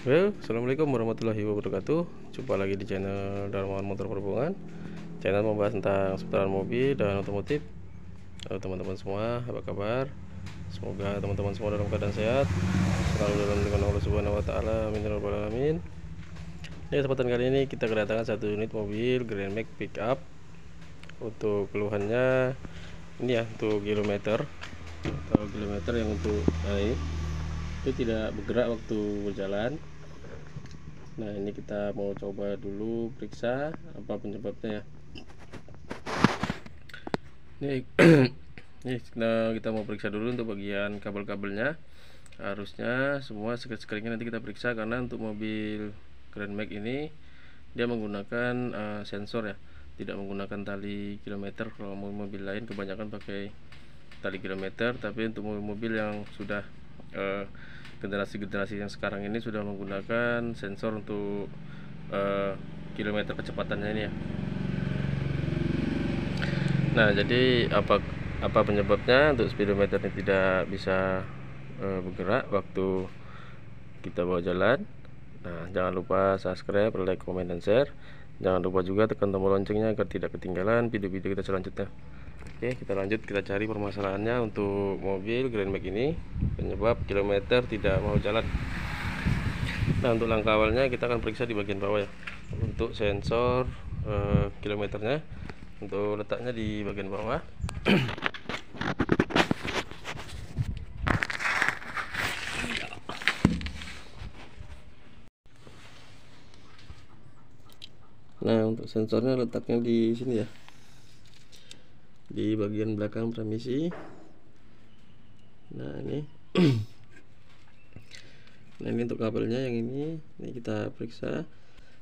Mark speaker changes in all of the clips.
Speaker 1: Assalamualaikum warahmatullahi wabarakatuh. Jumpa lagi di channel Darmawan Motor Perhubungan. Channel membahas tentang seputaran mobil dan otomotif. Halo teman-teman semua, apa kabar? Semoga teman-teman semua dalam keadaan sehat, selalu dalam lindungan Allah Subhanahu wa taala. Amin ya rabbal alamin. Di kesempatan kali ini kita kedatangan satu unit mobil Grand Max Pickup. Untuk keluhannya ini ya, untuk kilometer yang untuk ini itu tidak bergerak waktu berjalan. Nah, ini kita mau coba dulu periksa apa penyebabnya ya. Ini kita mau periksa dulu untuk bagian kabel-kabelnya. Harusnya semua sekring-sekringnya nanti kita periksa, karena untuk mobil Grand Max ini dia menggunakan sensor ya, tidak menggunakan tali kilometer. Kalau mobil lain kebanyakan pakai tali kilometer, tapi untuk mobil-mobil yang sudah generasi-generasi yang sekarang ini sudah menggunakan sensor untuk kilometer kecepatannya ini ya. Nah, jadi apa penyebabnya untuk speedometer ini tidak bisa bergerak waktu kita bawa jalan? Nah, jangan lupa subscribe, like, comment, dan share. Jangan lupa juga tekan tombol loncengnya agar tidak ketinggalan video-video kita selanjutnya. Oke, kita lanjut, kita cari permasalahannya untuk mobil Grand Max ini, penyebab kilometer tidak mau jalan. Nah, untuk langkah awalnya kita akan periksa di bagian bawah ya, untuk sensor kilometernya. Untuk letaknya di bagian bawah. Nah, untuk sensornya letaknya di sini ya, di bagian belakang transmisi. Nah, ini nah, ini untuk kabelnya yang ini kita periksa,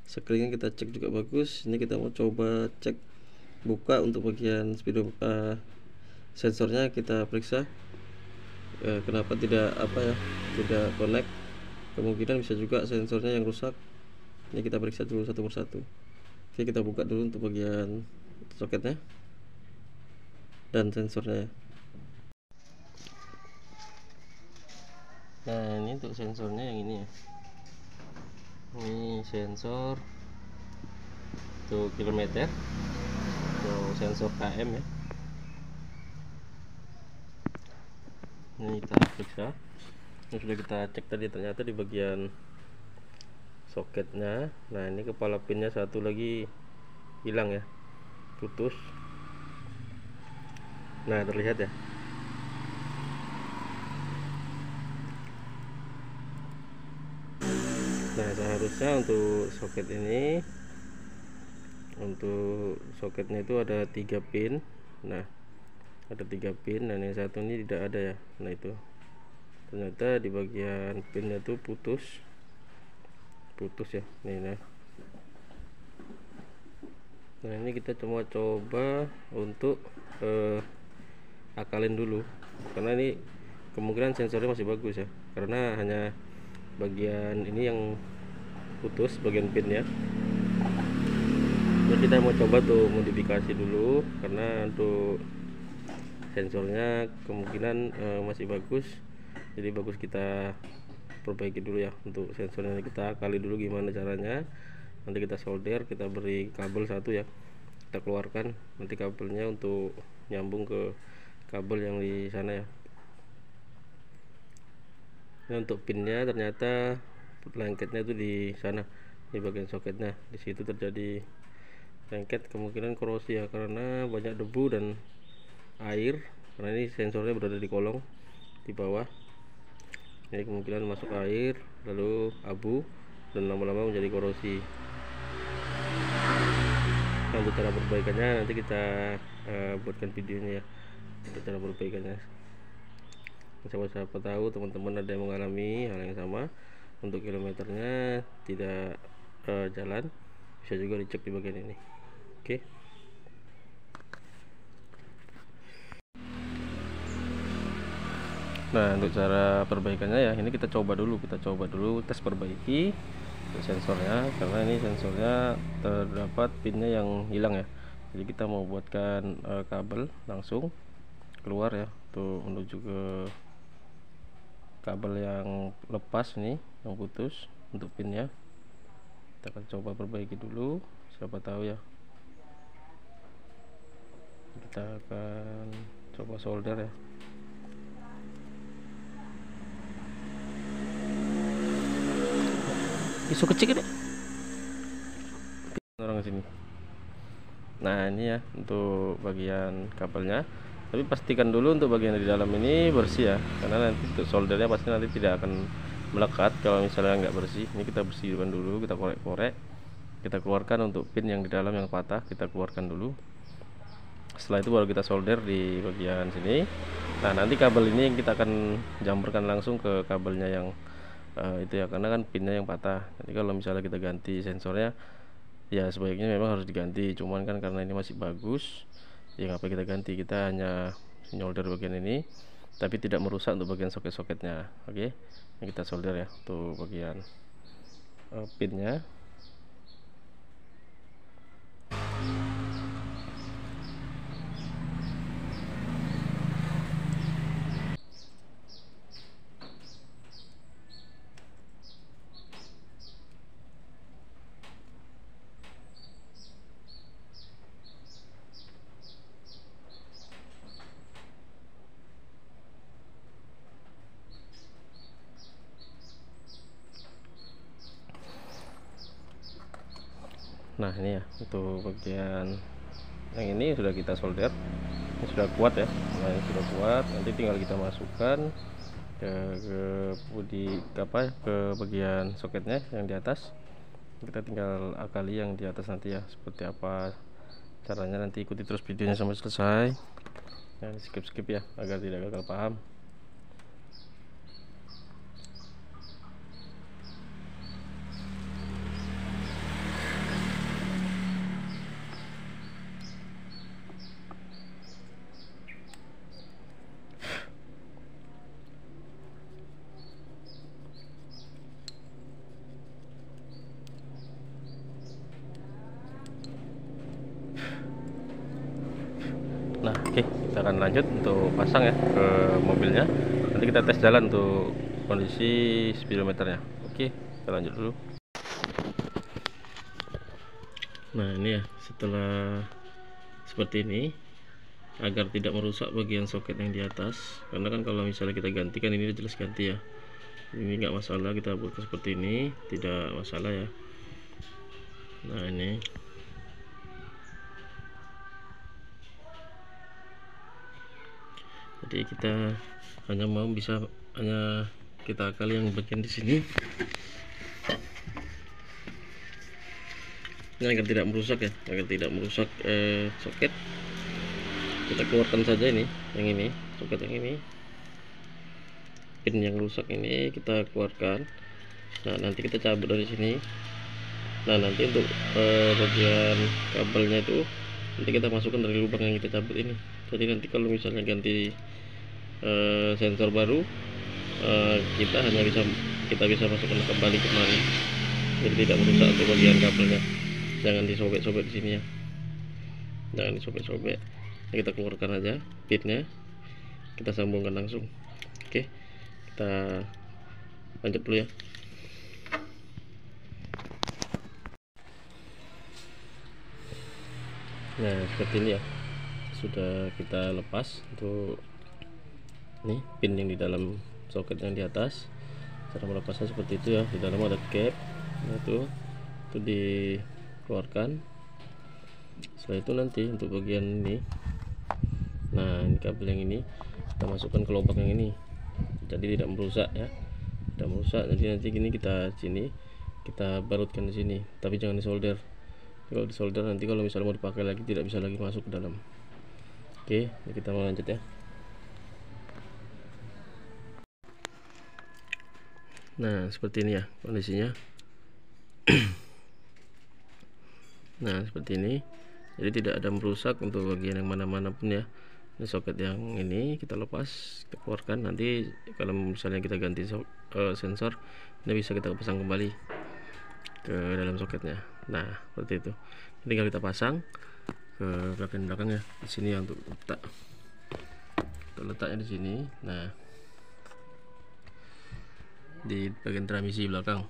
Speaker 1: sekringnya kita cek juga bagus. Ini kita mau coba cek buka untuk bagian sensornya, kita periksa kenapa tidak tidak connect. Kemungkinan bisa juga sensornya yang rusak. Ini kita periksa dulu satu persatu. Oke, kita buka dulu untuk bagian soketnya dan sensornya. Nah, ini untuk sensornya yang ini ya, ini sensor untuk kilometer atau sensor KM ya. Ini kita periksa, ini sudah kita cek tadi, ternyata di bagian soketnya. Nah, ini kepala pinnya satu lagi hilang ya, putus. Nah, terlihat ya. Nah, seharusnya untuk soket ini, untuk soketnya itu ada 3 pin. Nah, ada 3 pin dan yang satu ini tidak ada ya. Nah, itu ternyata di bagian pinnya itu putus ya. Nah, ini kita coba untuk akalin dulu, karena ini kemungkinan sensornya masih bagus ya, karena hanya bagian ini yang putus, bagian pinnya. Jadi kita mau coba tuh modifikasi dulu, karena untuk sensornya kemungkinan masih bagus. Jadi bagus kita perbaiki dulu ya. Untuk sensornya kita kali dulu gimana caranya. Nanti kita solder, kita beri kabel satu ya, kita keluarkan nanti kabelnya untuk nyambung ke kabel yang di sana ya. Nah, untuk pinnya ternyata lengketnya itu di sana, di bagian soketnya. Di situ terjadi lengket, kemungkinan korosi ya, karena banyak debu dan air. Karena ini sensornya berada di kolong di bawah. Ini kemungkinan masuk air, lalu abu, dan lama-lama menjadi korosi. Nah, untuk cara perbaikannya nanti kita buatkan videonya ya, untuk cara perbaikannya. Siapa tahu teman-teman ada yang mengalami hal yang sama, untuk kilometernya tidak jalan, bisa juga dicek di bagian ini. Oke. Nah, untuk cara perbaikannya ya, ini kita coba dulu tes perbaiki sensornya, karena ini sensornya terdapat pinnya yang hilang ya. Jadi kita mau buatkan kabel langsung keluar ya, untuk menuju ke kabel yang lepas nih, yang putus. untuk pinnya. Kita akan coba perbaiki dulu, siapa tahu ya. Kita akan coba solder ya. Isu kecil ini orang sini. Nah ini ya untuk bagian kabelnya, tapi pastikan dulu untuk bagian di dalam ini bersih ya, karena nanti untuk soldernya pasti nanti tidak akan melekat kalau misalnya nggak bersih. Ini kita bersihkan dulu, kita korek-korek, kita keluarkan untuk pin yang di dalam yang patah, kita keluarkan dulu. Setelah itu baru kita solder di bagian sini. Nah nanti kabel ini kita akan jamperkan langsung ke kabelnya yang itu ya, karena kan pinnya yang patah. Jadi kalau misalnya kita ganti sensornya ya sebaiknya memang harus diganti, cuman kan karena ini masih bagus ya ngapa kita ganti, kita hanya nyolder bagian ini tapi tidak merusak untuk bagian soket-soketnya. Oke, ini kita solder ya untuk bagian pinnya. Nah ini ya untuk bagian yang ini sudah kita solder, ini sudah kuat ya. Nah ini sudah kuat, nanti tinggal kita masukkan ke bodi apa ke bagian soketnya yang di atas. Kita tinggal akali yang di atas nanti ya, seperti apa caranya nanti ikuti terus videonya sampai selesai. Jangan skip ya agar tidak gagal paham. Nah oke, kita akan lanjut untuk pasang ya ke mobilnya. Nanti kita tes jalan untuk kondisi speedometernya. Oke, kita lanjut dulu. Nah ini ya, setelah seperti ini, agar tidak merusak bagian soket yang di atas, karena kan kalau misalnya kita gantikan ini jelas ganti ya, ini nggak masalah, kita buat seperti ini tidak masalah ya. Nah ini jadi kita hanya kita akali yang bagian di sini. Ini agar tidak merusak ya, agar tidak merusak soket, kita keluarkan saja ini, yang ini soket yang ini, pin yang rusak ini kita keluarkan. Nah nanti kita cabut dari sini. Nah nanti untuk bagian kabelnya itu nanti kita masukkan dari lubang yang kita cabut ini. Jadi nanti kalau misalnya ganti sensor baru, kita bisa masukkan kembali kemari, jadi tidak merusak untuk bagian kabelnya. Jangan disobek-sobek di sini ya, jangan disobek-sobek. Nah, kita keluarkan aja pinnya, kita sambungkan langsung. Oke, kita lanjut dulu ya. Nah seperti ini ya, sudah kita lepas untuk nih pin yang di dalam soket yang di atas. Cara melepasnya seperti itu ya, di dalam ada cap. Nah itu dikeluarkan. Setelah itu nanti untuk bagian ini, nah ini kabel yang ini kita masukkan ke lubang yang ini, jadi tidak merusak ya, tidak merusak. Jadi nanti gini kita barutkan di sini, tapi jangan disolder. Kalau disolder nanti kalau misalnya mau dipakai lagi tidak bisa lagi masuk ke dalam. Oke, kita mau lanjut ya. Nah seperti ini ya kondisinya. Nah seperti ini, jadi tidak ada merusak untuk bagian yang mana-mana pun ya. Ini soket yang ini kita lepas, kita keluarkan. Nanti kalau misalnya kita ganti sensor, ini bisa kita pasang kembali ke dalam soketnya. Nah seperti itu, tinggal kita pasang ke bagian belakang ya, di sini ya, untuk letaknya di sini. Nah di bagian transmisi belakang.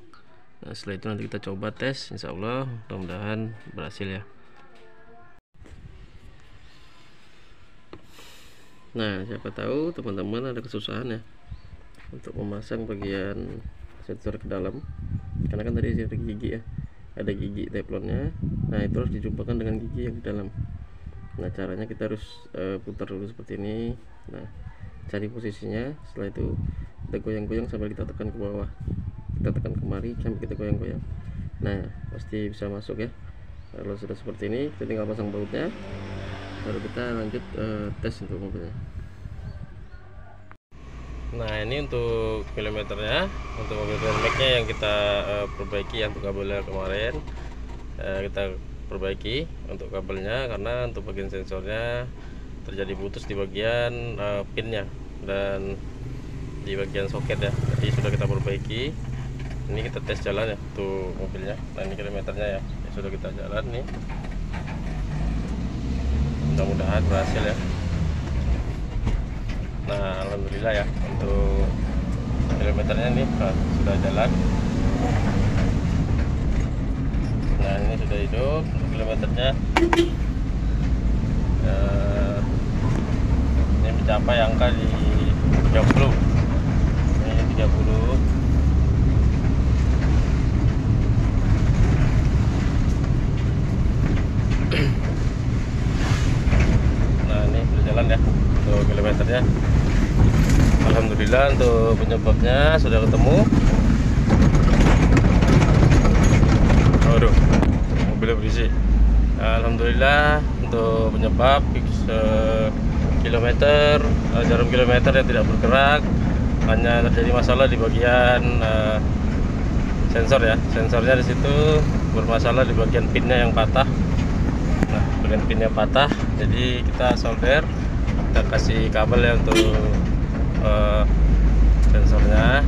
Speaker 1: Nah, setelah itu nanti kita coba tes, insya Allah mudah-mudahan berhasil ya. Nah, siapa tahu teman-teman ada kesusahan ya untuk memasang bagian sensor ke dalam, karena kan tadi ada gigi ya, ada gigi teflonnya. Nah, itu harus dijumpakan dengan gigi yang di dalam. Nah, caranya kita harus putar dulu seperti ini. Nah, cari posisinya, setelah itu kita goyang-goyang sampai kita tekan ke bawah, kita tekan kemari sampai kita goyang-goyang. Nah, pasti bisa masuk ya. Kalau sudah seperti ini, kita tinggal pasang bautnya, baru kita lanjut tes untuk mobilnya. Nah, ini untuk milimeternya, untuk mobil Max-nya yang kita perbaiki ya, untuk kabelnya kemarin kita perbaiki untuk kabelnya, karena untuk bagian sensornya terjadi putus di bagian pinnya dan di bagian soket ya, jadi sudah kita perbaiki. Ini kita tes jalan ya untuk mobilnya. Nah, ini kilometernya ya, sudah kita jalan nih, mudah-mudahan berhasil ya. Nah, alhamdulillah ya, untuk kilometernya nih sudah jalan. Nah, ini sudah hidup untuk kilometernya. Ini mencapai angka di 30. Ini 30. Nah, ini sudah jalan ya untuk kilometernya. Alhamdulillah untuk penyebabnya sudah ketemu. Waduh, mobilnya berisik. Alhamdulillah untuk penyebab kilometer, jarum kilometer yang tidak bergerak, hanya terjadi masalah di bagian sensor ya. Sensornya di situ bermasalah di bagian pinnya yang patah. Nah, bagian pinnya patah, jadi kita solder, kita kasih kabel ya untuk sensornya.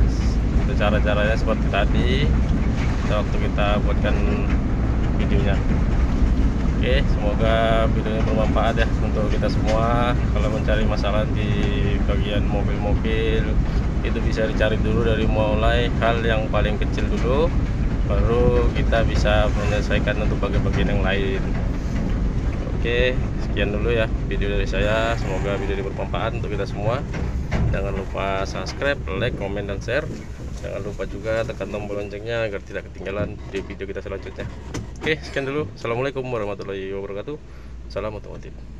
Speaker 1: Itu cara-caranya seperti tadi waktu kita buatkan videonya. Oke, semoga videonya bermanfaat ya untuk kita semua. Kalau mencari masalah di bagian mobil-mobil, itu bisa dicari dulu dari mulai hal yang paling kecil dulu, baru kita bisa menyelesaikan untuk bagian-bagian yang lain. Oke, sekian dulu ya video dari saya. Semoga video ini bermanfaat untuk kita semua. Jangan lupa subscribe, like, komen, dan share. Jangan lupa juga tekan tombol loncengnya agar tidak ketinggalan video kita selanjutnya. Oke, sekian dulu. Assalamualaikum warahmatullahi wabarakatuh. Salam otomotif.